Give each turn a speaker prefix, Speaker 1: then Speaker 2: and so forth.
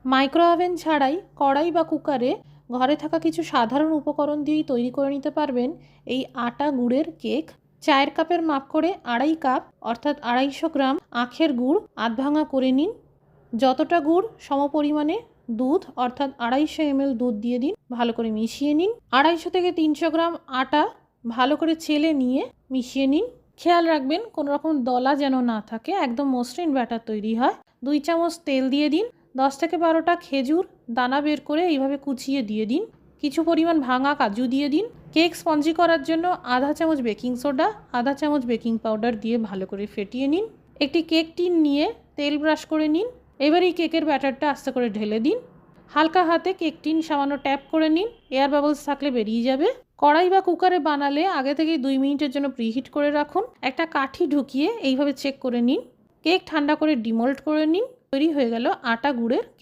Speaker 1: Micro oven ছাড়াই কড়াই বা কুকারে ঘরে থাকা কিছু সাধারণ উপকরণ দিয়েই তৈরি করে নিতে পারবেন এই আটা গুড়ের কেক। চায়ের কাপের মাপ করে 2.5 কাপ অর্থাৎ 250 গ্রাম আখের গুড় আধ ভাঙা করে নিন। যতটা গুড় সমপরিমাণে দুধ অর্থাৎ 250 ml দুধ দিয়ে দিন, ভালো করে মিশিয়ে নিন। 250 থেকে 300 গ্রাম আটা ভালো করে চেলে নিয়ে মিশিয়ে নিন। খেয়াল রাখবেন কোনো রকম দলা যেন না থাকে, একদম মসৃণ ব্যাটার তৈরি হয়। 2 চামচ তেল দিয়ে দিন। 10 থেকে 12টা খেজুর দানা বের করে এইভাবে কুচিয়ে দিয়ে দিন। কিছু পরিমাণ ভাঙা কাজু দিয়ে দিন। কেক স্পঞ্জি করার জন্য আধা চামচ বেকিং সোডা, আধা চামচ বেকিং পাউডার দিয়ে ভালো করে ফেটিয়ে নিন। একটি কেক টিন নিয়ে তেল ব্রাশ করে নিন। এবার এই কেকের ব্যাটারটা আস্তে করে ঢেলে দিন। হালকা হাতে কেক টিন সামান্য ট্যাপ করে নিন, এয়ার বাবলস থাকলে বেরিয়ে যাবে। কড়াই বা কুকারে বানালে আগে থেকেই 2 মিনিটের জন্য প্রিহিট করে রাখুন। একটা কাঠি ঢুকিয়ে এইভাবে চেক করে নিন। কেক ঠান্ডা করে ডিমোল্ড করে নিন। তৈরি হয়ে গেল আটা গুড়ের কেক।